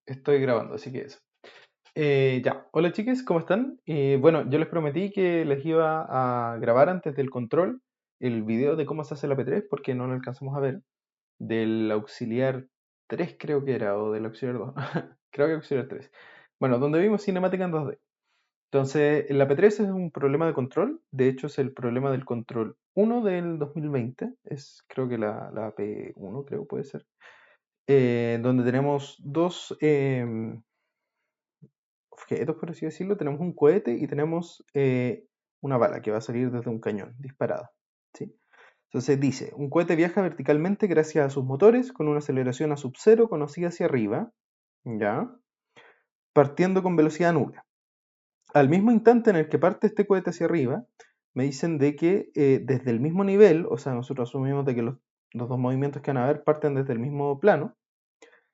Estoy grabando, así que eso. Ya, hola chiques, ¿cómo están? Bueno, yo les prometí que les iba a grabar antes del control el video de cómo se hace la P3 porque no lo alcanzamos a ver. Del auxiliar 3 creo que era, o del auxiliar 2. Creo que auxiliar 3. Bueno, donde vimos cinemática en 2D. Entonces, la P3 es un problema de control. De hecho, es el problema del control 1 del 2020. Es creo que la P1, creo puede ser. Donde tenemos dos objetos, por así decirlo. Tenemos un cohete y tenemos una bala que va a salir desde un cañón disparada. ¿Sí? Entonces dice, un cohete viaja verticalmente gracias a sus motores con una aceleración a sub cero conocida hacia arriba, ¿ya? Partiendo con velocidad nula. Al mismo instante en el que parte este cohete hacia arriba, me dicen de que desde el mismo nivel, o sea, nosotros asumimos de que los dos movimientos que van a haber parten desde el mismo plano,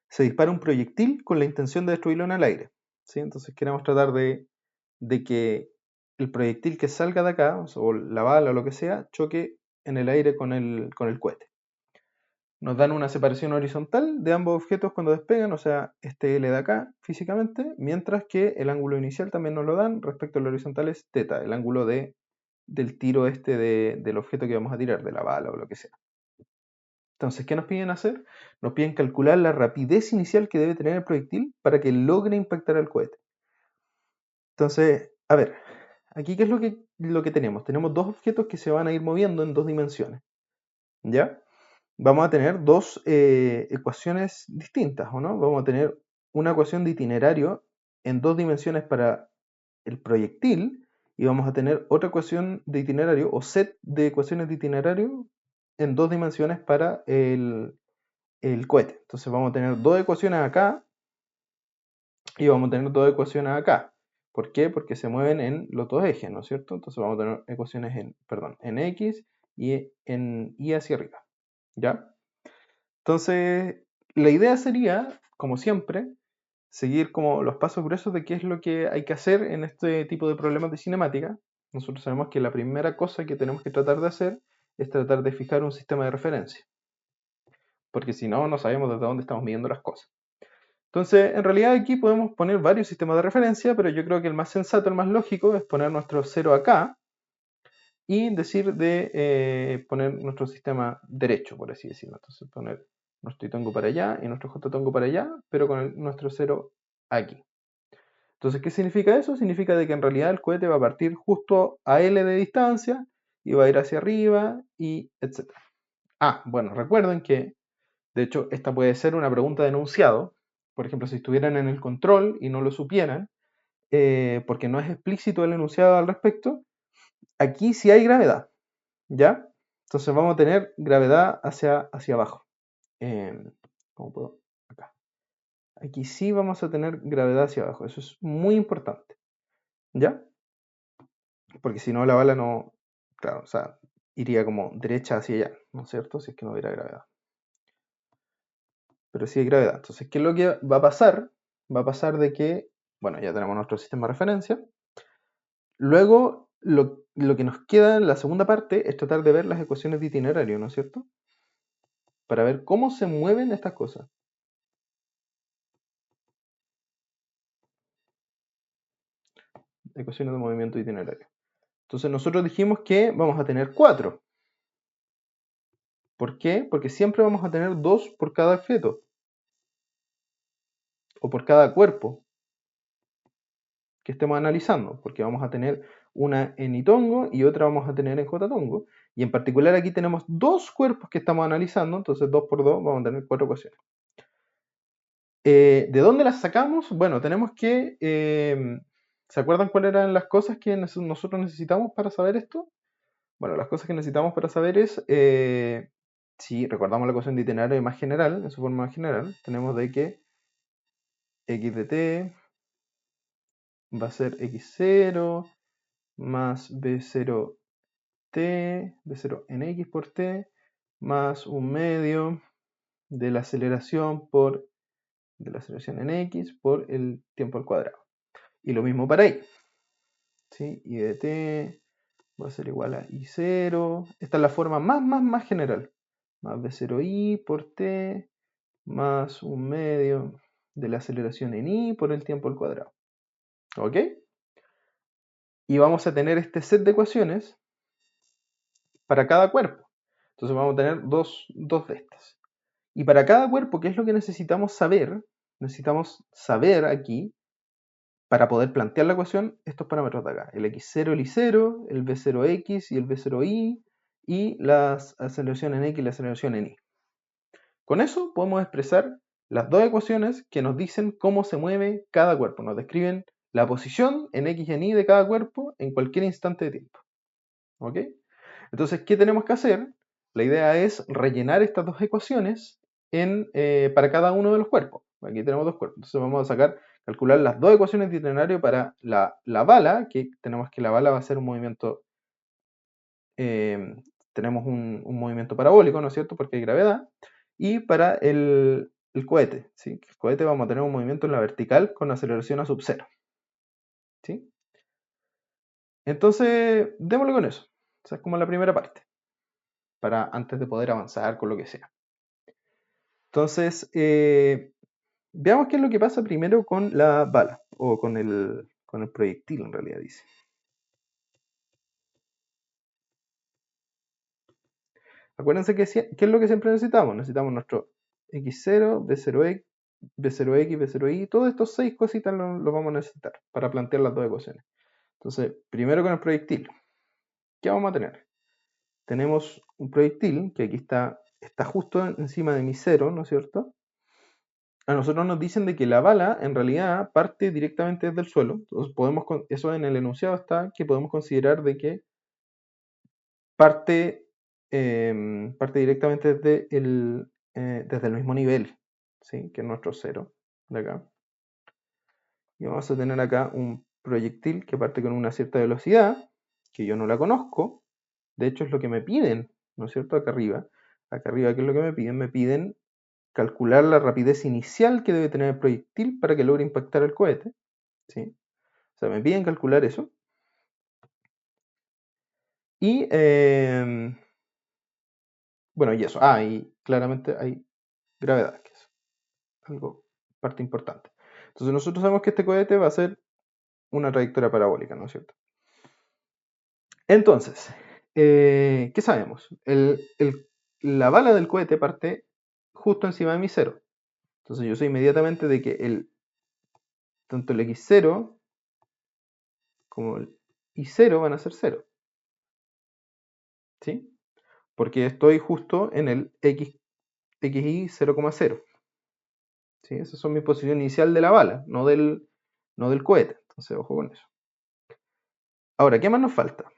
se dispara un proyectil con la intención de destruirlo en el aire. ¿Sí? Entonces queremos tratar de que el proyectil que salga de acá, o la bala o lo que sea, choque en el aire con el cohete. Nos dan una separación horizontal de ambos objetos cuando despegan, o sea, este L de acá físicamente, mientras que el ángulo inicial también nos lo dan, respecto al horizontal es θ, el ángulo del tiro del objeto que vamos a tirar, de la bala o lo que sea. Entonces, ¿qué nos piden hacer? Nos piden calcular la rapidez inicial que debe tener el proyectil para que logre impactar al cohete. Entonces, a ver, aquí ¿qué es lo que tenemos? Tenemos dos objetos que se van a ir moviendo en dos dimensiones, ¿ya? Vamos a tener dos ecuaciones distintas, ¿o no? Vamos a tener una ecuación de itinerario en dos dimensiones para el proyectil y vamos a tener otra ecuación de itinerario o set de ecuaciones de itinerario en dos dimensiones para el cohete. Entonces vamos a tener dos ecuaciones acá y vamos a tener dos ecuaciones acá. ¿Por qué? Porque se mueven en los dos ejes, ¿no es cierto? Entonces vamos a tener ecuaciones en X y en Y hacia arriba, ¿ya? Entonces, la idea sería, como siempre, seguir como los pasos gruesos de qué es lo que hay que hacer en este tipo de problemas de cinemática. Nosotros sabemos que la primera cosa que tenemos que tratar de hacer es tratar de fijar un sistema de referencia, porque si no, no sabemos desde dónde estamos midiendo las cosas. Entonces, en realidad aquí podemos poner varios sistemas de referencia, pero yo creo que el más sensato, el más lógico, es poner nuestro cero acá y decir de poner nuestro sistema derecho, por así decirlo. Entonces, poner nuestro y tongo para allá y nuestro j tongo para allá, pero con nuestro cero aquí. Entonces, ¿qué significa eso? Significa de que en realidad el cohete va a partir justo a L de distancia y va a ir hacia arriba y etc. Ah, bueno, recuerden que de hecho esta puede ser una pregunta de enunciado. Por ejemplo, si estuvieran en el control y no lo supieran, porque no es explícito el enunciado al respecto, aquí sí hay gravedad, ¿ya? Entonces vamos a tener gravedad hacia abajo. ¿Cómo puedo? Acá. Aquí sí vamos a tener gravedad hacia abajo. Eso es muy importante, ¿ya? Porque si no la bala no, claro, o sea, iría como derecha hacia allá, ¿no es cierto? Si es que no hubiera gravedad. Pero sí hay gravedad. Entonces, ¿qué es lo que va a pasar? Va a pasar de que, bueno, ya tenemos nuestro sistema de referencia. Luego, lo que nos queda en la segunda parte es tratar de ver las ecuaciones de itinerario, ¿no es cierto? Para ver cómo se mueven estas cosas. Ecuaciones de movimiento de itinerario. Entonces nosotros dijimos que vamos a tener 4. ¿Por qué? Porque siempre vamos a tener 2 por cada objeto. O por cada cuerpo que estemos analizando. Porque vamos a tener una en itongo y otra vamos a tener en j-tongo. Y en particular aquí tenemos 2 cuerpos que estamos analizando. Entonces 2 por 2 vamos a tener 4 ecuaciones. ¿De dónde las sacamos? Bueno, tenemos que... ¿se acuerdan cuáles eran las cosas que nosotros necesitamos para saber esto? Bueno, las cosas que necesitamos para saber es, si recordamos la ecuación de itinerario más general, en su forma más general, tenemos de que x de t va a ser x0 más b0t, b0 en x por t, más un medio de la aceleración en x por el tiempo al cuadrado. Y lo mismo para y. ¿Sí? Y de t va a ser igual a I0. Esta es la forma más general. Más B0I por T más un medio de la aceleración en i por el tiempo al cuadrado. ¿Ok? Y vamos a tener este set de ecuaciones para cada cuerpo. Entonces vamos a tener dos de estas. Y para cada cuerpo, ¿qué es lo que necesitamos saber? Necesitamos saber aquí, para poder plantear la ecuación, estos parámetros de acá. El x0, el y0, el v0x y el v0y, y la aceleración en x y la aceleración en y. Con eso podemos expresar las dos ecuaciones que nos dicen cómo se mueve cada cuerpo. Nos describen la posición en x y en y de cada cuerpo en cualquier instante de tiempo. ¿Ok? Entonces, ¿qué tenemos que hacer? La idea es rellenar estas dos ecuaciones para cada uno de los cuerpos. Aquí tenemos dos cuerpos. Entonces vamos a calcular las dos ecuaciones de itinerario para la bala, que tenemos que la bala va a ser un movimiento, tenemos un movimiento parabólico, ¿no es cierto? Porque hay gravedad. Y para el cohete, ¿sí? El cohete vamos a tener un movimiento en la vertical con aceleración a sub 0. ¿Sí? Entonces, démosle con eso. Esa es como la primera parte, para antes de poder avanzar con lo que sea. Entonces, veamos qué es lo que pasa primero con la bala, o con el proyectil en realidad dice. Acuérdense que ¿qué es lo que siempre necesitamos? Necesitamos nuestro x0, b0x, b0x, b0y, todos estos 6 cositas los vamos a necesitar para plantear las dos ecuaciones. Entonces, primero con el proyectil. ¿Qué vamos a tener? Tenemos un proyectil que aquí está justo encima de mi 0, ¿no es cierto? A nosotros nos dicen de que la bala en realidad parte directamente desde el suelo. Entonces eso en el enunciado está, que podemos considerar de que parte directamente desde el mismo nivel, ¿sí? Que es nuestro 0 de acá. Y vamos a tener acá un proyectil que parte con una cierta velocidad, que yo no la conozco. De hecho es lo que me piden, ¿no es cierto? Acá arriba. Acá arriba, ¿qué es lo que me piden? Me piden calcular la rapidez inicial que debe tener el proyectil para que logre impactar el cohete, ¿sí? O sea, me piden calcular eso. Y, bueno, y eso. Y claramente hay gravedad, que es algo, parte importante. Entonces nosotros sabemos que este cohete va a ser una trayectoria parabólica, ¿no es cierto? Entonces, ¿qué sabemos? La bala del cohete parte justo encima de mi 0. Entonces yo sé inmediatamente de que tanto el x0 como el y0 van a ser 0. ¿Sí? Porque estoy justo en el xy 0,0. ¿Sí? Esa es mi posición inicial de la bala, no del cohete. Entonces, ojo con eso. Ahora, ¿qué más nos falta?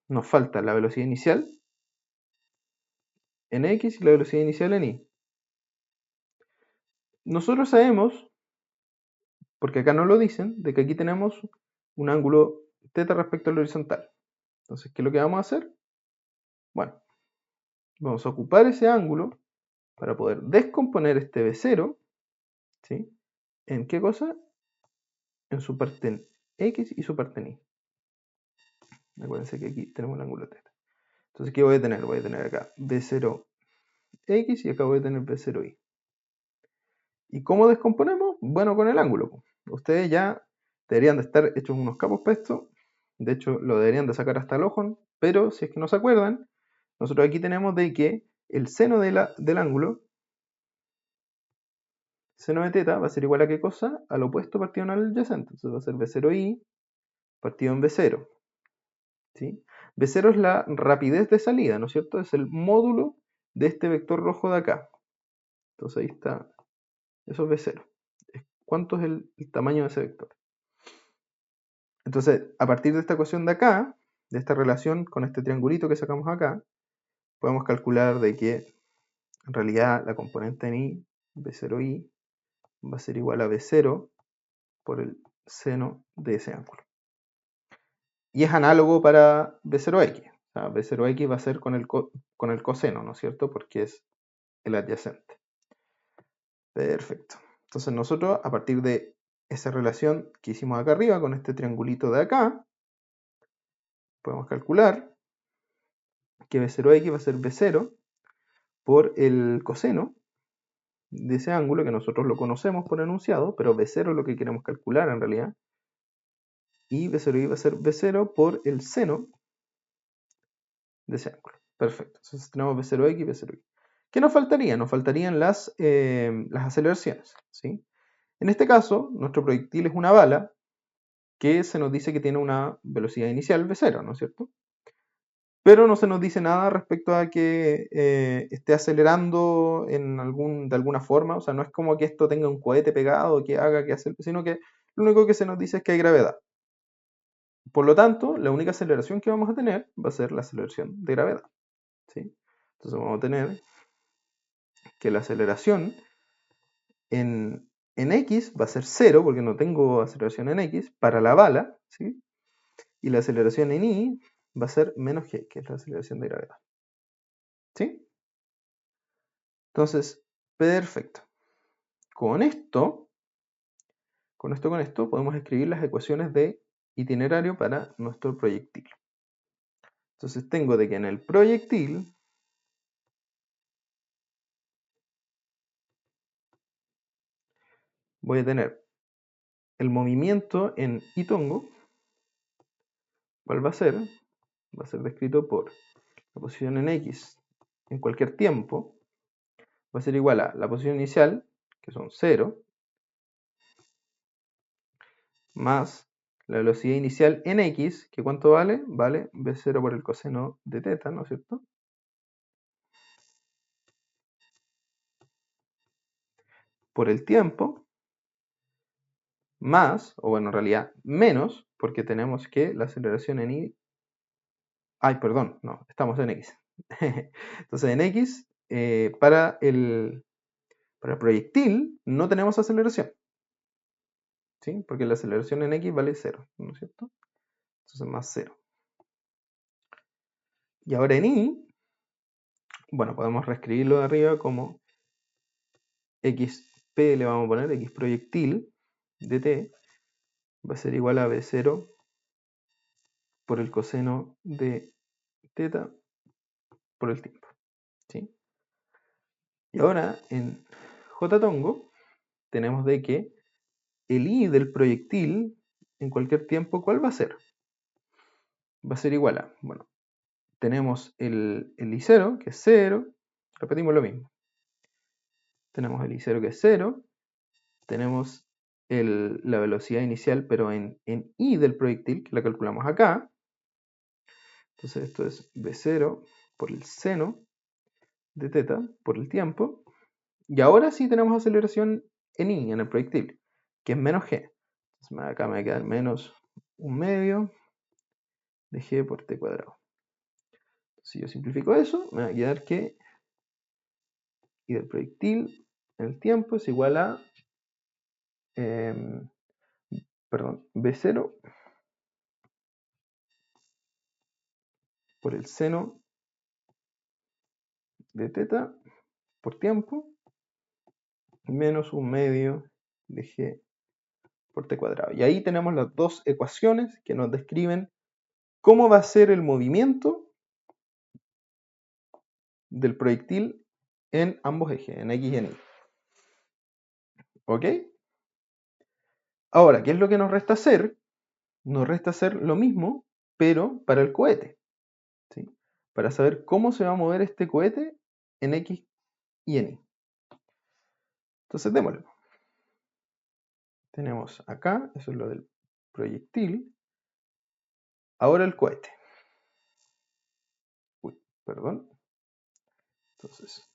Nos falta la velocidad inicial en x y la velocidad inicial en y. Nosotros sabemos, porque acá nos lo dicen, de que aquí tenemos un ángulo θ respecto al horizontal. Entonces, ¿qué es lo que vamos a hacer? Bueno, vamos a ocupar ese ángulo para poder descomponer este B0, ¿sí? ¿En qué cosa? En su parte en x y su parte en y. Acuérdense que aquí tenemos el ángulo θ. Entonces, ¿qué voy a tener? Voy a tener acá B0x y acá voy a tener B0y. ¿Y cómo descomponemos? Bueno, con el ángulo. Ustedes ya deberían de estar hechos unos capos para esto. De hecho, lo deberían de sacar hasta el ojo. Pero si es que no se acuerdan, nosotros aquí tenemos de que el seno del ángulo, seno de θ, va a ser igual a qué cosa? Al opuesto partido en el adyacente. Entonces va a ser B0y partido en B0. ¿Sí? B0 es la rapidez de salida, ¿no es cierto? Es el módulo de este vector rojo de acá. Entonces ahí está. Eso es B0. ¿Cuánto es el tamaño de ese vector? Entonces, a partir de esta ecuación de acá, de esta relación con este triangulito que sacamos acá, podemos calcular de que en realidad la componente en y, B0y, va a ser igual a B0 por el seno de ese ángulo. Y es análogo para B0x. O sea, B0x va a ser con el coseno, ¿no es cierto? Porque es el adyacente. Perfecto. Entonces nosotros, a partir de esa relación que hicimos acá arriba con este triangulito de acá, podemos calcular que B0x va a ser B0 por el coseno de ese ángulo, que nosotros lo conocemos por enunciado, pero B0 es lo que queremos calcular en realidad. Y B0i va a ser B0 por el seno de ese ángulo. Perfecto. Entonces tenemos B0x y B0y. ¿Qué nos faltaría? Nos faltarían las aceleraciones, ¿sí? En este caso, nuestro proyectil es una bala que se nos dice que tiene una velocidad inicial V0, ¿no es cierto? Pero no se nos dice nada respecto a que esté acelerando de alguna forma. O sea, no es como que esto tenga un cohete pegado que haga que acelere, sino que lo único que se nos dice es que hay gravedad. Por lo tanto, la única aceleración que vamos a tener va a ser la aceleración de gravedad, ¿sí? Entonces vamos a tener que la aceleración en X va a ser 0, porque no tengo aceleración en X, para la bala, ¿sí? Y la aceleración en Y va a ser menos G, que es la aceleración de gravedad. ¿Sí? Entonces, perfecto. Con esto, podemos escribir las ecuaciones de itinerario para nuestro proyectil. Entonces tengo de que en el proyectil voy a tener el movimiento en y-tongo. ¿Cuál va a ser? Va a ser descrito por la posición en X en cualquier tiempo. Va a ser igual a la posición inicial, que son 0, más la velocidad inicial en X, que ¿cuánto vale? Vale B0 por el coseno de teta, ¿no es cierto? Por el tiempo, más, o bueno, en realidad menos, porque tenemos que la aceleración en Y... Ay, perdón, no, estamos en X. Entonces en X, para el proyectil, no tenemos aceleración, ¿sí? Porque la aceleración en X vale 0, ¿no es cierto? Entonces más 0. Y ahora en Y, bueno, podemos reescribirlo de arriba como xp le vamos a poner, x proyectil de t va a ser igual a b0 por el coseno de teta por el tiempo, ¿sí? Y ahora en J-tongo tenemos de que el I del proyectil en cualquier tiempo, ¿cuál va a ser? Va a ser igual a, bueno, tenemos el I0 que es 0, repetimos lo mismo. Tenemos el I0 que es 0, tenemos la velocidad inicial, pero en I del proyectil, que la calculamos acá. Entonces esto es B0 por el seno de teta por el tiempo. Y ahora sí tenemos aceleración en I, en el proyectil, que es menos G. Entonces acá me va a quedar menos 1/2 de G por T cuadrado. Si yo simplifico eso, me va a quedar que I del proyectil en el tiempo es igual a B0 por el seno de teta por tiempo menos 1/2 de G por T cuadrado. Y ahí tenemos las dos ecuaciones que nos describen cómo va a ser el movimiento del proyectil en ambos ejes, en X y en Y. ¿Ok? Ahora, ¿qué es lo que nos resta hacer? Nos resta hacer lo mismo, pero para el cohete, ¿sí? Para saber cómo se va a mover este cohete en X y en Y. Entonces, démosle. Tenemos acá, eso es lo del proyectil. Ahora el cohete. Uy, perdón. Entonces,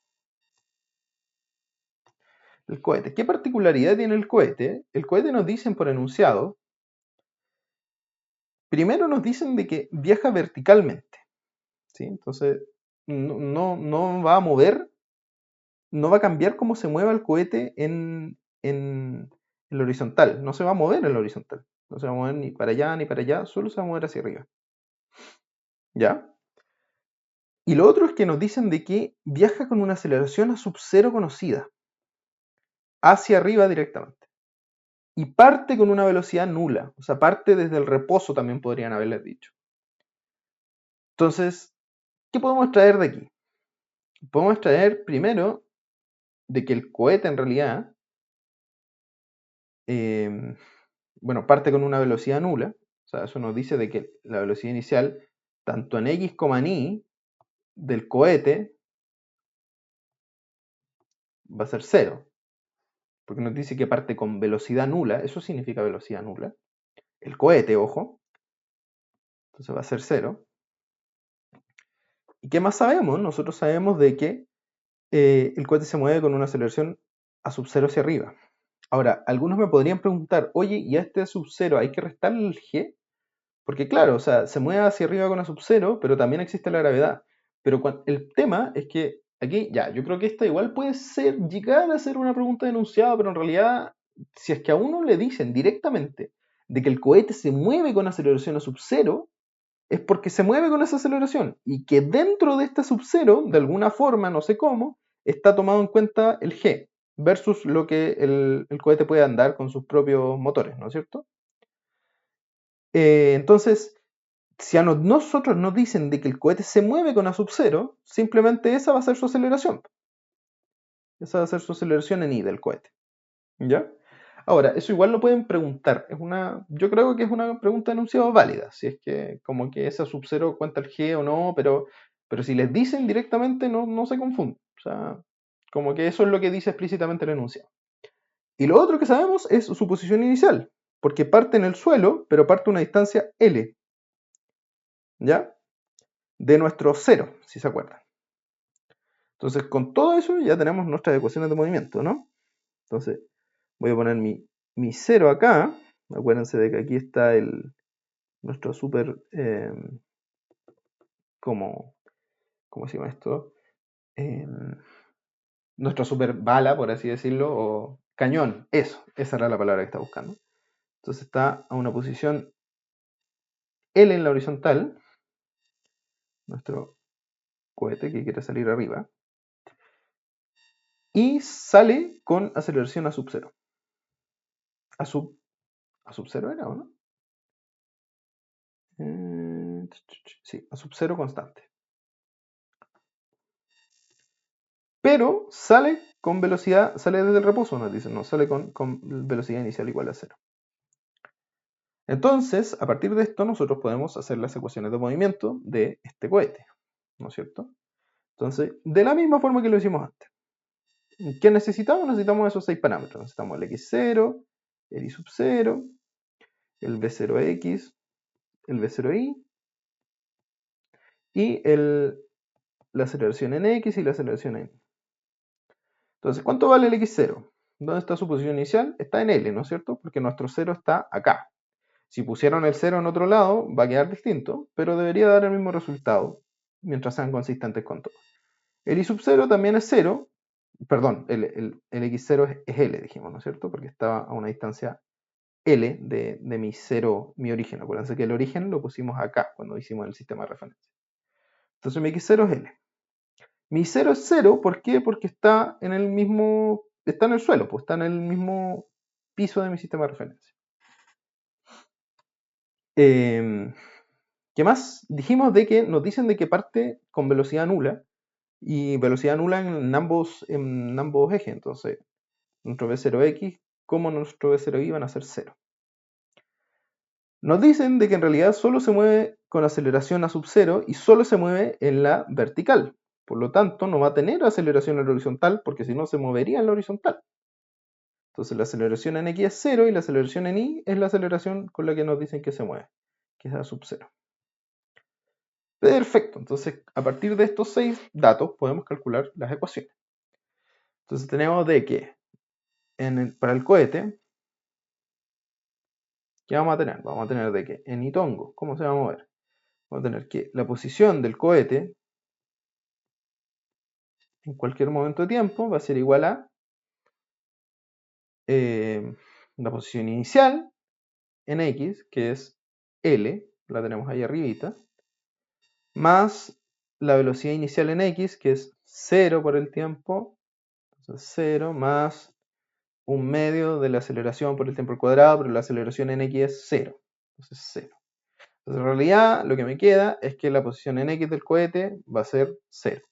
el cohete. ¿Qué particularidad tiene el cohete? El cohete nos dicen por enunciado. Primero nos dicen de que viaja verticalmente, ¿sí? Entonces, no va a mover, no va a cambiar cómo se mueva el cohete en el horizontal. No se va a mover en el horizontal. No se va a mover ni para allá ni para allá, solo se va a mover hacia arriba. ¿Ya? Y lo otro es que nos dicen de que viaja con una aceleración a sub 0 conocida, hacia arriba directamente. Y parte con una velocidad nula, o sea, parte desde el reposo también podrían haberles dicho. Entonces, ¿qué podemos traer de aquí? Podemos traer primero de que el cohete en realidad, bueno, parte con una velocidad nula. O sea, eso nos dice de que la velocidad inicial, tanto en x como en y, del cohete va a ser 0. Porque nos dice que parte con velocidad nula. Eso significa velocidad nula. El cohete, ojo. Entonces va a ser 0. ¿Y qué más sabemos? Nosotros sabemos de que el cohete se mueve con una aceleración a sub 0 hacia arriba. Ahora, algunos me podrían preguntar, oye, ¿y a este sub 0 hay que restarle el g? Porque claro, o sea, se mueve hacia arriba con a sub 0, pero también existe la gravedad. Pero el tema es que aquí, ya, yo creo que esta igual puede ser, llegar a ser una pregunta de enunciado, pero en realidad, si es que a uno le dicen directamente de que el cohete se mueve con aceleración a sub 0, es porque se mueve con esa aceleración y que dentro de este sub 0, de alguna forma, no sé cómo, está tomado en cuenta el g versus lo que el cohete puede andar con sus propios motores, ¿no es cierto? Entonces, si a nosotros nos dicen de que el cohete se mueve con a sub 0, simplemente esa va a ser su aceleración. Esa va a ser su aceleración en i del cohete. ¿Ya? Ahora, eso igual lo pueden preguntar. Yo creo que es una pregunta de enunciado válida. Si es que como que esa sub 0 cuenta el g o no, pero si les dicen directamente no se confunden. O sea, como que eso es lo que dice explícitamente el enunciado. Y lo otro que sabemos es su posición inicial, porque parte en el suelo, pero parte a una distancia L. ¿Ya? De nuestro 0, si se acuerdan. Entonces, con todo eso ya tenemos nuestras ecuaciones de movimiento, ¿no? Entonces, voy a poner mi 0 acá. Acuérdense de que aquí está nuestro super, ¿cómo se llama esto? Nuestra super bala, por así decirlo, o cañón. Esa era la palabra que estaba buscando. Entonces está a una posición L en la horizontal, nuestro cohete que quiere salir arriba, y sale con aceleración a sub 0. A sub 0 era, ¿o no? Sí, a sub 0 constante. Pero sale con velocidad, sale desde el reposo, nos dicen, no, sale con velocidad inicial igual a 0. Entonces, a partir de esto, nosotros podemos hacer las ecuaciones de movimiento de este cohete, ¿no es cierto? Entonces, de la misma forma que lo hicimos antes. ¿Qué necesitamos? Necesitamos esos 6 parámetros. Necesitamos el x0, el y sub 0, el v0x, el v0y y la aceleración en x y la aceleración en y. Entonces, ¿cuánto vale el x0? ¿Dónde está su posición inicial? Está en L, ¿no es cierto? Porque nuestro 0 está acá. Si pusieron el 0 en otro lado, va a quedar distinto, pero debería dar el mismo resultado, mientras sean consistentes con todo. El i sub 0 también es 0, perdón, el x0 es L, dijimos, ¿no es cierto? Porque estaba a una distancia L de mi 0, mi origen. Acuérdense que el origen lo pusimos acá, cuando hicimos el sistema de referencia. Entonces mi x0 es L. Mi 0 es 0, ¿por qué? Porque está en el suelo, pues está en el mismo piso de mi sistema de referencia. ¿Qué más? Dijimos de que nos dicen de que parte con velocidad nula, y velocidad nula en ambos ejes. Entonces, nuestro v0x como nuestro v0y van a ser 0. Nos dicen de que en realidad solo se mueve con aceleración a sub 0 y solo se mueve en la vertical. Por lo tanto, no va a tener aceleración en la horizontal, porque si no se movería en la horizontal. Entonces la aceleración en x es 0 y la aceleración en y es la aceleración con la que nos dicen que se mueve, que es a sub 0. Perfecto, entonces a partir de estos 6 datos podemos calcular las ecuaciones. Entonces tenemos de que para el cohete, ¿qué vamos a tener? Vamos a tener de que en Itongo, ¿cómo se va a mover? Vamos a tener que la posición del cohete en cualquier momento de tiempo va a ser igual a la posición inicial en x, que es L, la tenemos ahí arribita, más la velocidad inicial en x, que es 0 por el tiempo, entonces 0 más un medio de la aceleración por el tiempo al cuadrado, pero la aceleración en x es 0, entonces 0. Entonces en realidad lo que me queda es que la posición en x del cohete va a ser 0,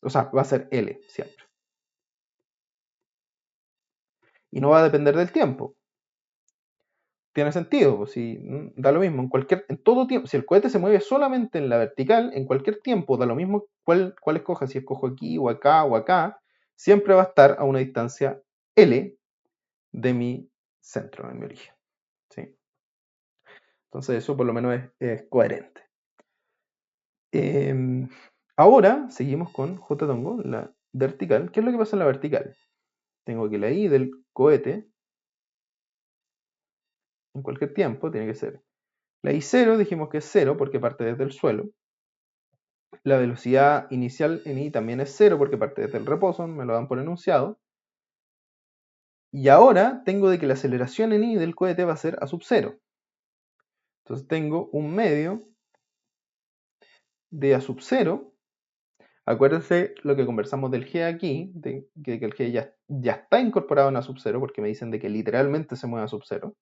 o sea, va a ser L siempre. Y no va a depender del tiempo. Tiene sentido, pues si da lo mismo, en todo tiempo, si el cohete se mueve solamente en la vertical, en cualquier tiempo, da lo mismo cuál escoja, si escojo aquí o acá, siempre va a estar a una distancia L de mi centro, de mi origen. ¿Sí? Entonces eso por lo menos es coherente. Ahora seguimos con J Tongo, la vertical. ¿Qué es lo que pasa en la vertical? Tengo que la I del cohete, en cualquier tiempo, tiene que ser la I0, dijimos que es 0 porque parte desde el suelo. La velocidad inicial en I también es 0 porque parte desde el reposo, me lo dan por enunciado. Y ahora tengo de que la aceleración en I del cohete va a ser a sub 0. Entonces tengo un medio de a sub 0. Acuérdense lo que conversamos del G aquí, de que el G ya está incorporado en a sub 0 porque me dicen de que literalmente se mueve a sub 0.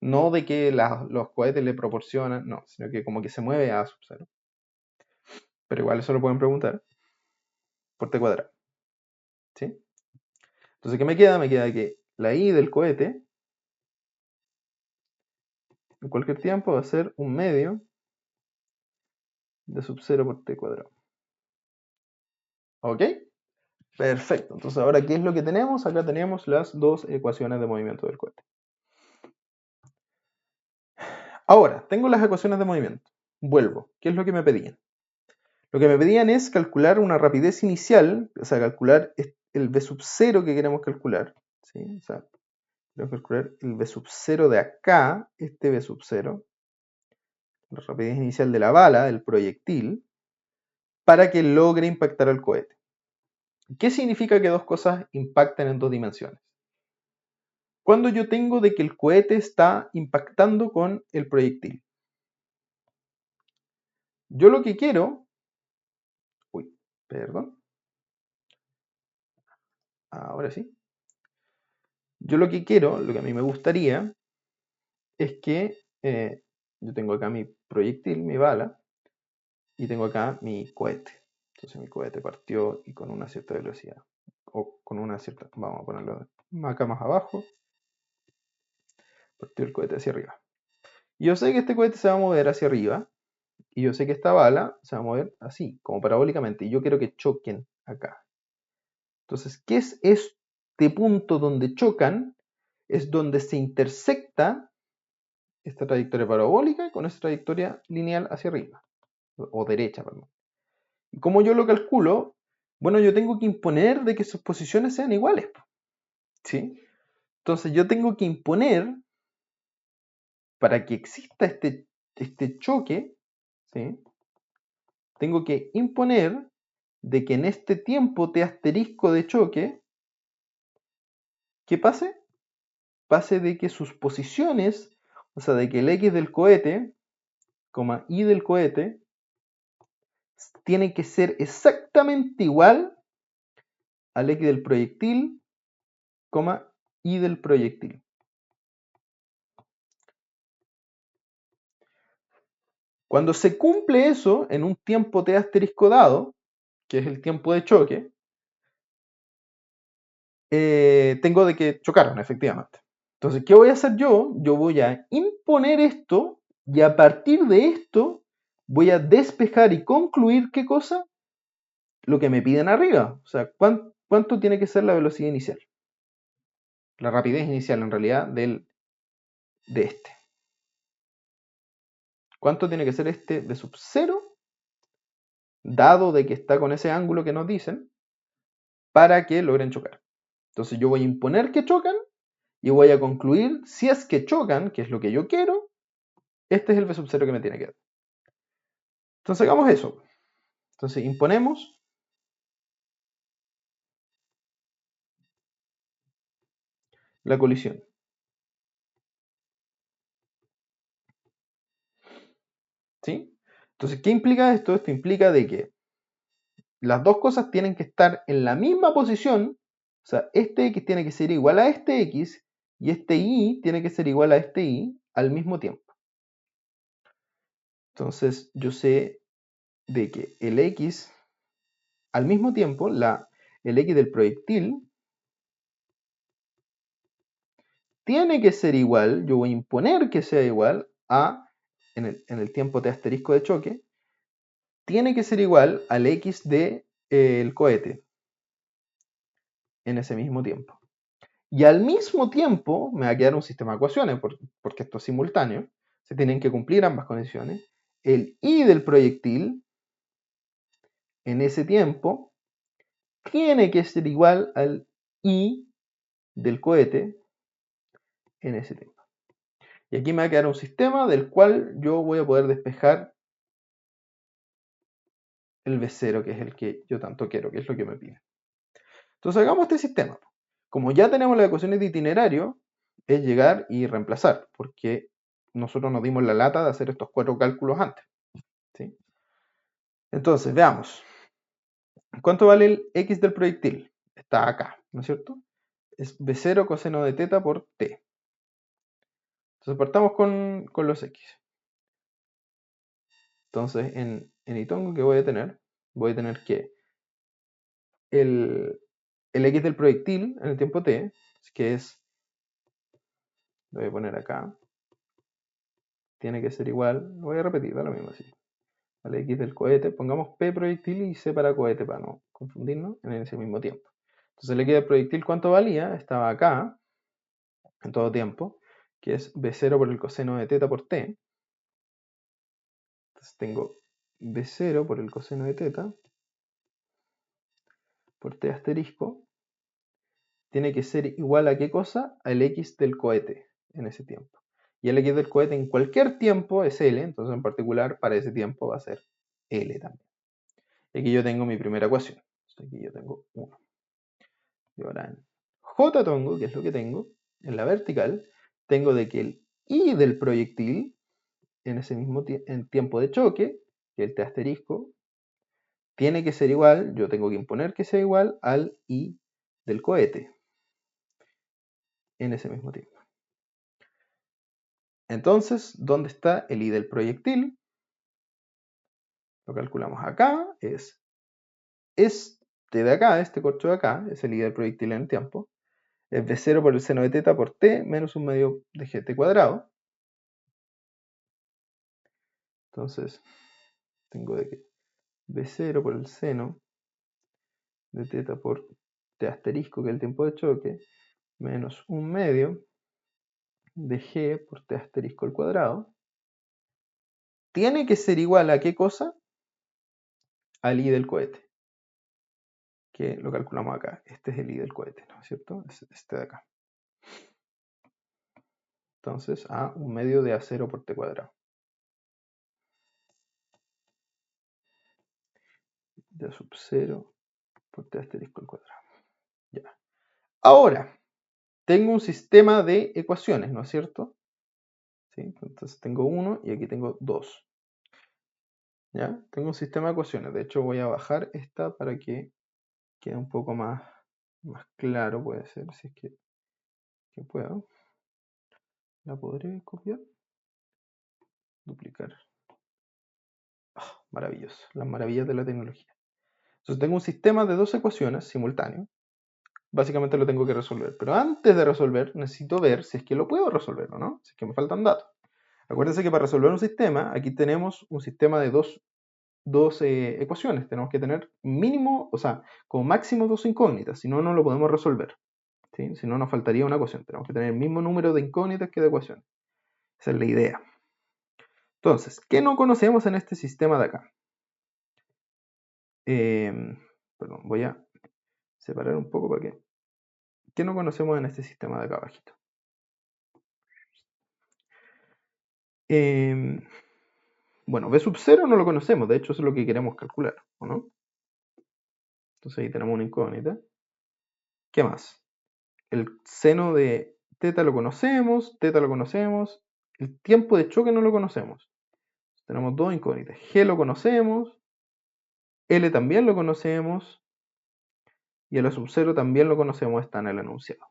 No de que los cohetes le proporcionan, no, sino que como que se mueve a sub 0. Pero igual eso lo pueden preguntar por t cuadrado. ¿Sí? Entonces, ¿qué me queda? Me queda que la I del cohete en cualquier tiempo va a ser un medio de sub 0 por t cuadrado. ¿Ok? Perfecto. Entonces, ahora, ¿qué es lo que tenemos? Acá tenemos las dos ecuaciones de movimiento del cohete. Ahora, tengo las ecuaciones de movimiento. Vuelvo. ¿Qué es lo que me pedían? Lo que me pedían es calcular una rapidez inicial, o sea, calcular el v sub 0 que queremos calcular. ¿Sí? O sea, queremos calcular el v sub 0 de acá, este v sub 0, la rapidez inicial de la bala, del proyectil, para que logre impactar al cohete. ¿Qué significa que dos cosas impacten en dos dimensiones? Cuando yo tengo de que el cohete está impactando con el proyectil. Yo lo que quiero... Uy, perdón. Ahora sí. Yo lo que quiero, lo que a mí me gustaría, es que yo tengo acá mi proyectil, mi bala, y tengo acá mi cohete. Entonces mi cohete partió y con una cierta velocidad. O con una cierta... Vamos a ponerlo acá más abajo. Partió el cohete hacia arriba. Y yo sé que este cohete se va a mover hacia arriba. Y yo sé que esta bala se va a mover así, como parabólicamente. Y yo quiero que choquen acá. Entonces, ¿qué es este punto donde chocan? Es donde se intersecta esta trayectoria parabólica con esta trayectoria lineal hacia arriba. O derecha, perdón. ¿Y cómo yo lo calculo? Bueno, yo tengo que imponer de que sus posiciones sean iguales. ¿Sí? Entonces yo tengo que imponer, para que exista este choque, ¿sí? Tengo que imponer de que en este tiempo t asterisco de choque, ¿qué pase? Pase de que sus posiciones, o sea, de que el x del cohete, y del cohete, tiene que ser exactamente igual al x del proyectil, y del proyectil. Cuando se cumple eso en un tiempo t asterisco dado, que es el tiempo de choque, tengo de que chocaron, efectivamente. Entonces, ¿qué voy a hacer yo? Yo voy a imponer esto y a partir de esto voy a despejar y concluir ¿qué cosa? Lo que me piden arriba. O sea, ¿cuánto tiene que ser la velocidad inicial? La rapidez inicial, en realidad, de este. ¿Cuánto tiene que ser este de sub 0? Dado de que está con ese ángulo que nos dicen, para que logren chocar. Entonces yo voy a imponer que chocan y voy a concluir, si es que chocan, que es lo que yo quiero, este es el v sub 0 que me tiene que dar. Entonces hagamos eso. Entonces imponemos la colisión. ¿Sí? Entonces, ¿qué implica esto? Esto implica de que las dos cosas tienen que estar en la misma posición. O sea, este x tiene que ser igual a este x y este y tiene que ser igual a este y al mismo tiempo. Entonces, yo sé de que el x al mismo tiempo, el x del proyectil tiene que ser igual, yo voy a imponer que sea igual a, en el tiempo t asterisco de choque, tiene que ser igual al x de el cohete en ese mismo tiempo. Y al mismo tiempo me va a quedar un sistema de ecuaciones, porque esto es simultáneo, se tienen que cumplir ambas condiciones. El i del proyectil en ese tiempo tiene que ser igual al i del cohete en ese tiempo. Y aquí me va a quedar un sistema del cual yo voy a poder despejar el V0, que es el que yo tanto quiero, que es lo que me pide. Entonces hagamos este sistema. Como ya tenemos las ecuaciones de itinerario, es llegar y reemplazar, porque nosotros nos dimos la lata de hacer estos 4 cálculos antes. ¿Sí? Entonces, veamos. ¿Cuánto vale el x del proyectil? Está acá, ¿no es cierto? Es V0 coseno de teta por t. Entonces partamos con los x. Entonces, en Itongo, ¿qué voy a tener? Voy a tener que el x del proyectil en el tiempo t, que es, lo voy a poner acá, tiene que ser igual, lo voy a repetir, da lo mismo así, al x del cohete, pongamos p proyectil y c para cohete para no confundirnos en ese mismo tiempo. Entonces el x del proyectil, ¿cuánto valía? Estaba acá, en todo tiempo, que es v0 por el coseno de teta por t. Entonces tengo v0 por el coseno de teta por t asterisco, tiene que ser igual a ¿qué cosa? Al x del cohete en ese tiempo. Y el x del cohete en cualquier tiempo es L, entonces en particular para ese tiempo va a ser L también. Y aquí yo tengo mi primera ecuación. Entonces aquí yo tengo 1. Y ahora en J tongo, que es lo que tengo, en la vertical, tengo de que el I del proyectil en ese mismo en tiempo de choque, que el T asterisco, tiene que ser igual, yo tengo que imponer que sea igual al I del cohete en ese mismo tiempo. Entonces, ¿dónde está el I del proyectil? Lo calculamos acá, es este de acá, este corcho de acá, es el I del proyectil en el tiempo. Es V0 por el seno de teta por t menos un medio de gt cuadrado. Entonces, tengo de que V0 por el seno de teta por t asterisco, que es el tiempo de choque, menos un medio de g por t asterisco al cuadrado, tiene que ser igual a ¿qué cosa? Al I del cohete, que lo calculamos acá. Este es el I del cohete, ¿no es cierto? Es este de acá. Entonces, a un medio de A0 por t cuadrado. De A sub 0 por t asterisco al cuadrado. Ya. Ahora, tengo un sistema de ecuaciones, ¿no es cierto? ¿Sí? Entonces tengo 1 y aquí tengo 2. ¿Ya? Tengo un sistema de ecuaciones. De hecho, voy a bajar esta para que quede un poco más claro, puede ser, si es que puedo. ¿La podré copiar? Duplicar. Oh, maravilloso. Las maravillas de la tecnología. Entonces tengo un sistema de 2 ecuaciones simultáneos. Básicamente lo tengo que resolver. Pero antes de resolver, necesito ver si es que lo puedo resolver o no. Si es que me faltan datos. Acuérdense que para resolver un sistema, aquí tenemos un sistema de dos ecuaciones. Tenemos que tener mínimo, o sea, como máximo 2 incógnitas. Si no, no lo podemos resolver. ¿Sí? Si no, nos faltaría una ecuación. Tenemos que tener el mismo número de incógnitas que de ecuaciones. Esa es la idea. Entonces, ¿qué no conocemos en este sistema de acá? Perdón, voy a separar un poco para que... ¿Qué no conocemos en este sistema de acá abajito? Bueno, B sub 0 no lo conocemos, de hecho eso es lo que queremos calcular, ¿o no? Entonces ahí tenemos una incógnita. ¿Qué más? El seno de teta lo conocemos, el tiempo de choque no lo conocemos. Tenemos dos incógnitas. G lo conocemos, L también lo conocemos, y el sub 0 también lo conocemos, está en el enunciado.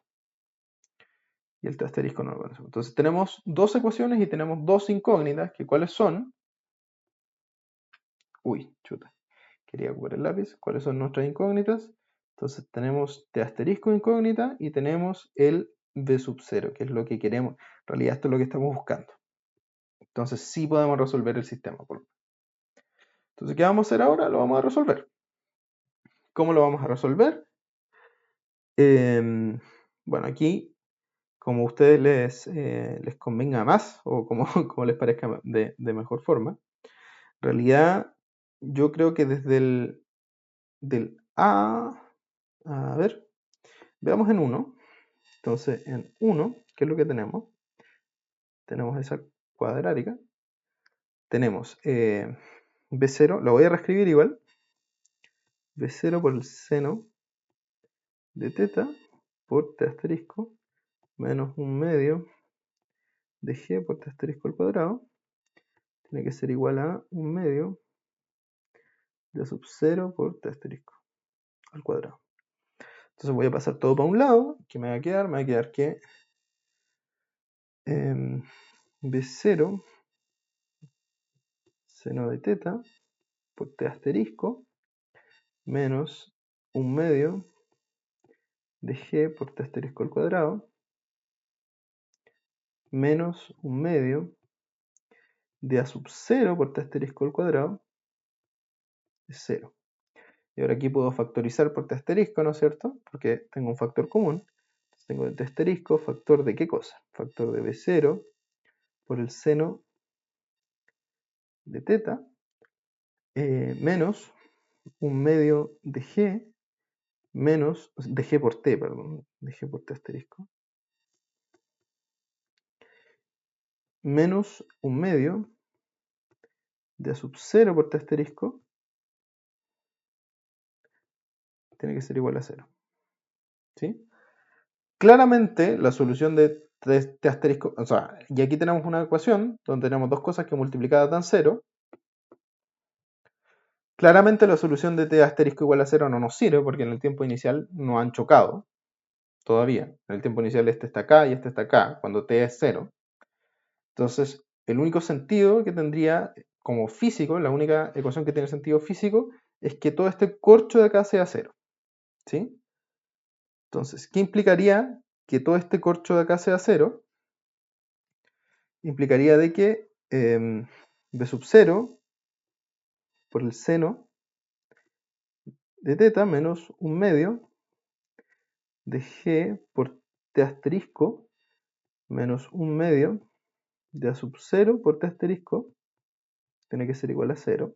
Y el T asterisco no lo conocemos. Entonces tenemos dos ecuaciones y tenemos dos incógnitas, que ¿cuáles son? Uy, chuta. Quería ocupar el lápiz. ¿Cuáles son nuestras incógnitas? Entonces tenemos T asterisco incógnita y tenemos el b sub 0, que es lo que queremos. En realidad esto es lo que estamos buscando. Entonces sí podemos resolver el sistema. Entonces, ¿qué vamos a hacer ahora? Lo vamos a resolver. ¿Cómo lo vamos a resolver? Bueno, aquí, como a ustedes les convenga más, o como, como les parezca de mejor forma, en realidad yo creo que desde el del a ver, veamos en 1. Entonces, en 1, ¿qué es lo que tenemos? Tenemos esa cuadrática. Tenemos B0, lo voy a reescribir igual. B0 por el seno de teta por t asterisco menos 1/2 de g por t asterisco al cuadrado. Tiene que ser igual a 1/2 de sub 0 por t asterisco al cuadrado. Entonces voy a pasar todo para un lado. ¿Qué me va a quedar? Me va a quedar que B0 seno de teta por t asterisco menos 1/2 de g por t asterisco al cuadrado menos 1/2 de a sub 0 por t asterisco al cuadrado es 0. Y ahora aquí puedo factorizar por t asterisco, ¿no es cierto? Porque tengo un factor común. Entonces tengo de t asterisco, factor de ¿qué cosa? Factor de b0 por el seno de teta menos 1/2 de g menos, de g por t, perdón, de g por t asterisco, menos 1/2 de a sub 0 por t asterisco, tiene que ser igual a 0. ¿Sí? Claramente la solución de t asterisco, o sea, y aquí tenemos una ecuación donde tenemos dos cosas que multiplicadas dan 0. Claramente la solución de t asterisco igual a 0 no nos sirve porque en el tiempo inicial no han chocado todavía. En el tiempo inicial este está acá y este está acá, cuando t es 0. Entonces, el único sentido que tendría como físico, la única ecuación que tiene sentido físico, es que todo este corcho de acá sea 0. ¿Sí? Entonces, ¿qué implicaría que todo este corcho de acá sea 0? Implicaría de que b sub 0 por el seno de teta menos 1/2 de g por t asterisco menos 1/2 de a sub 0 por t asterisco tiene que ser igual a 0.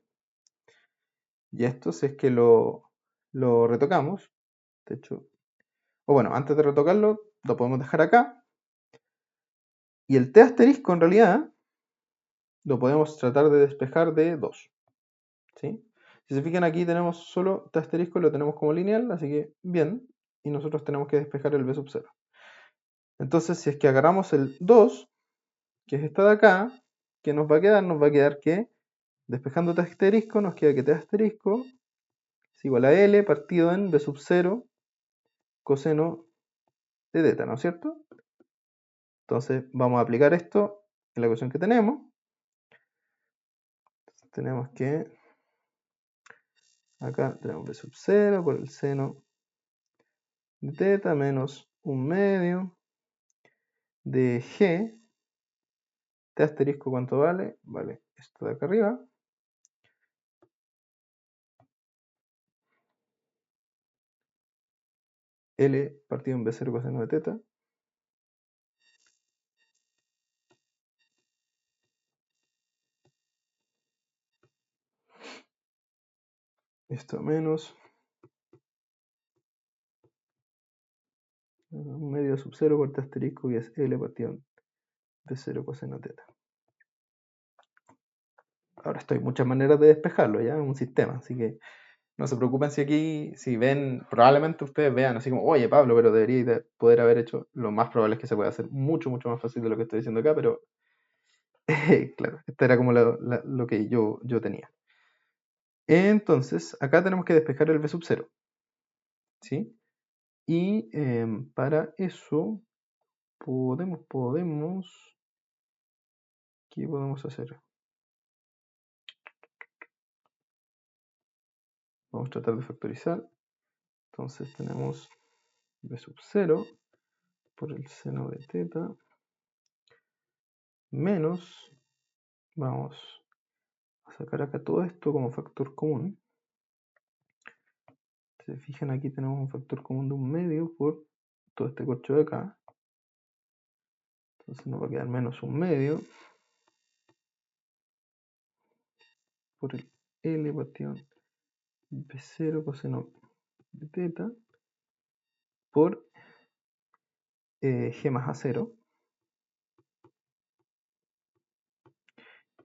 Y esto, si es que lo retocamos, de hecho, o bueno, antes de retocarlo, lo podemos dejar acá. Y el t asterisco en realidad lo podemos tratar de despejar de 2. ¿Sí? Si se fijan aquí tenemos solo t asterisco, lo tenemos como lineal, así que bien. Y nosotros tenemos que despejar el b sub 0. Entonces, si es que agarramos el 2, que es esta de acá, ¿qué nos va a quedar? Nos va a quedar que, despejando t asterisco, nos queda que t asterisco es igual a L partido en b sub 0 coseno de teta, ¿no es cierto? Entonces vamos a aplicar esto en la ecuación que tenemos. Tenemos que, acá tenemos b sub 0 por el seno de teta menos 1/2 de g, t asterisco, ¿cuánto vale? Vale esto de acá arriba. L partido en b0 coseno de teta. Esto menos 1/2 sub 0 por t asterisco, y es L partido en b0 coseno de teta. Ahora estoy, muchas maneras de despejarlo, ya es un sistema, así que no se preocupen si aquí, si ven, probablemente ustedes vean así como, oye Pablo, pero deberíais de poder haber hecho, lo más probable es que se pueda hacer mucho, mucho más fácil de lo que estoy diciendo acá, pero claro, esto era como lo que yo tenía. Entonces, acá tenemos que despejar el b sub 0, ¿sí? Y para eso ¿qué podemos hacer? Vamos a tratar de factorizar. Entonces tenemos b sub 0 por el seno de teta menos, vamos a sacar acá todo esto como factor común. Si se fijan, aquí tenemos un factor común de 1/2 por todo este corcho de acá. Entonces nos va a quedar menos 1/2 por el L partido B0 coseno de teta por G más A0.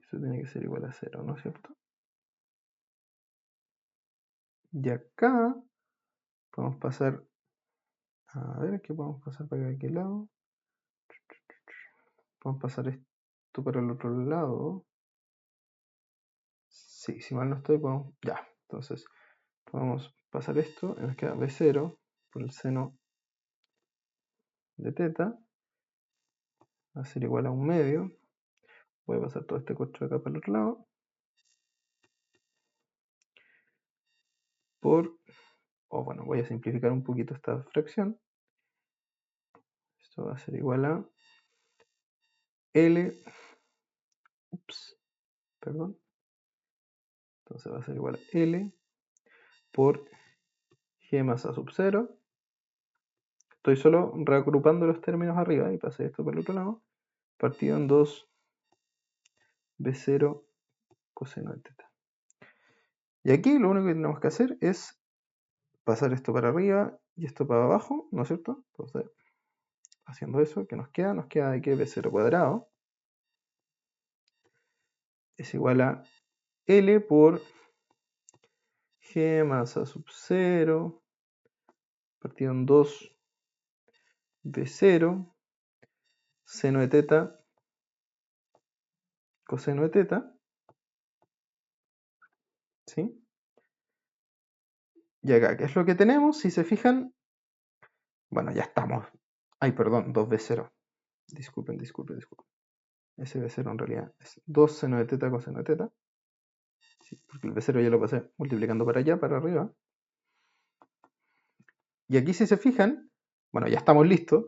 Eso tiene que ser igual a 0, ¿no es cierto? Y acá podemos pasar, a ver, ¿qué podemos pasar para aquel lado? Podemos pasar esto para el otro lado. Sí, si mal no estoy, podemos, ya. Entonces, podemos pasar esto, y nos queda B0 por el seno de teta, va a ser igual a 1/2. Voy a pasar todo este corcho de acá para el otro lado. Bueno, voy a simplificar un poquito esta fracción. Esto va a ser igual a L, perdón. Entonces va a ser igual a L por G más A sub 0. Estoy solo reagrupando los términos arriba y pasé esto para el otro lado. Partido en 2 B0 coseno de teta. Y aquí lo único que tenemos que hacer es pasar esto para arriba y esto para abajo, ¿no es cierto? Entonces, haciendo eso, ¿qué nos queda? Nos queda de que B0 cuadrado es igual a L por G más A sub 0 partido en 2 B0 seno de teta coseno de teta, ¿sí? Y acá, ¿qué es lo que tenemos? Si se fijan, bueno, ya estamos. Ay, perdón, 2B0. Disculpen. Ese B0 en realidad es 2 seno de teta coseno de teta. Sí, porque el B0 ya lo pasé multiplicando para allá, para arriba. Y aquí si se fijan, bueno, ya estamos listos,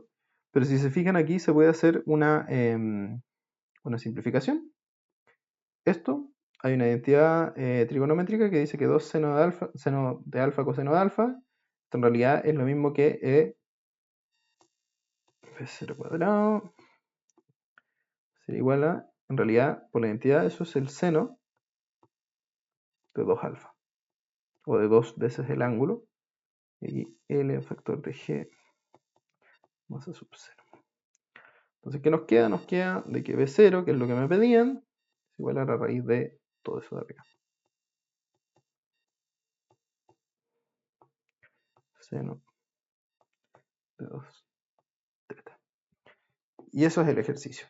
pero si se fijan aquí se puede hacer una simplificación. Esto, hay una identidad trigonométrica que dice que 2 seno de alfa coseno de alfa, esto en realidad es lo mismo que B0 cuadrado, sería igual a, en realidad, por la identidad, eso es el seno de 2 alfa, o de 2 veces el ángulo, y aquí L factor de G más A sub 0. Entonces, ¿qué nos queda? Nos queda de que B0, que es lo que me pedían, es igual a la raíz de todo eso de arriba. Seno de 2 teta. Y eso es el ejercicio.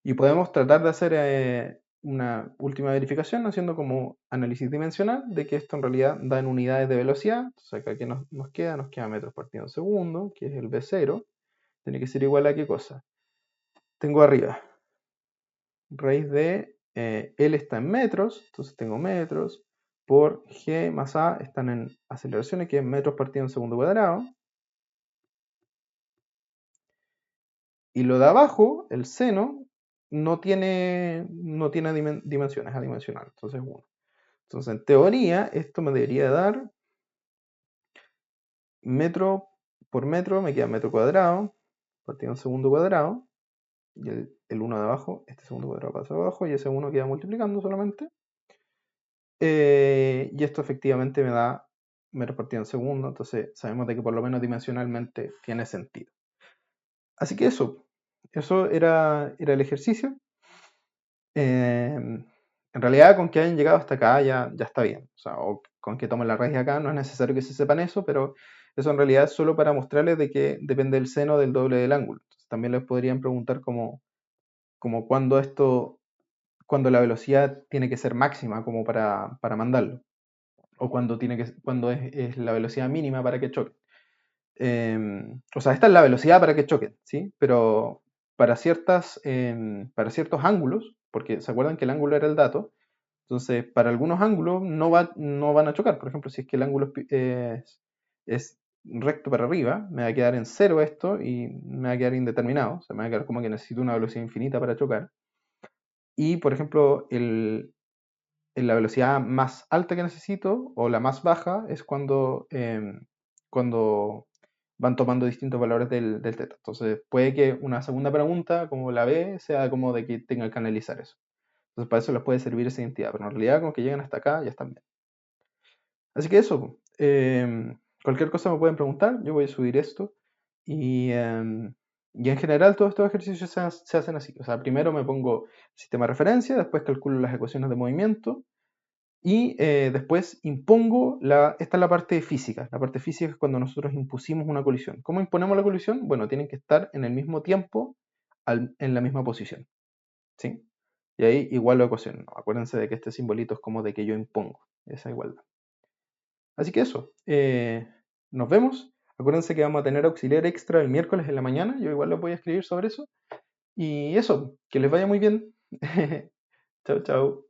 Y podemos tratar de hacer una última verificación haciendo como análisis dimensional de que esto en realidad da en unidades de velocidad. Entonces acá que nos queda metros partido en segundo, que es el B0. Tiene que ser igual a ¿qué cosa? Tengo arriba raíz de L está en metros, entonces tengo metros, por G más A están en aceleraciones, que es metros partido en segundo cuadrado. Y lo de abajo, el seno, no tiene dimensiones, es adimensional, entonces 1. Entonces, en teoría, esto me debería dar metro por metro, me queda metro cuadrado, partido en segundo cuadrado, y el 1 de abajo, este segundo cuadrado pasa abajo, y ese 1 queda multiplicando solamente. Y esto efectivamente me da metro partido en segundo, entonces sabemos de que por lo menos dimensionalmente tiene sentido. Así que eso era el ejercicio. En realidad, con que hayan llegado hasta acá ya está bien. O sea, o con que tomen la raíz de acá, no es necesario que se sepan eso, pero eso en realidad es solo para mostrarles de que depende del seno del doble del ángulo. Entonces, también les podrían preguntar como cuando la velocidad tiene que ser máxima como para mandarlo, o cuando es la velocidad mínima para que choque. O sea, esta es la velocidad para que choquen, ¿sí? Pero para ciertos ángulos, porque se acuerdan que el ángulo era el dato, entonces para algunos ángulos no van a chocar. Por ejemplo, si es que el ángulo es recto para arriba, me va a quedar en cero esto y me va a quedar indeterminado. O sea, me va a quedar como que necesito una velocidad infinita para chocar. Y, por ejemplo, la velocidad más alta que necesito o la más baja es cuando van tomando distintos valores del teta. Entonces puede que una segunda pregunta, como la B, sea como de que tenga que analizar eso. Entonces para eso les puede servir esa identidad, pero en realidad con que lleguen hasta acá ya están bien. Así que eso, cualquier cosa me pueden preguntar, yo voy a subir esto y en general todos estos ejercicios se hacen así. O sea, primero me pongo sistema de referencia, después calculo las ecuaciones de movimiento, y después impongo, esta es la parte física. La parte física es cuando nosotros impusimos una colisión. ¿Cómo imponemos la colisión? Bueno, tienen que estar en el mismo tiempo en la misma posición. ¿Sí? Y ahí igual lo ecuaciono. Acuérdense de que este simbolito es como de que yo impongo esa igualdad. Así que eso. Nos vemos. Acuérdense que vamos a tener auxiliar extra el miércoles en la mañana. Yo igual lo voy a escribir sobre eso. Y eso, que les vaya muy bien. Chao, chao.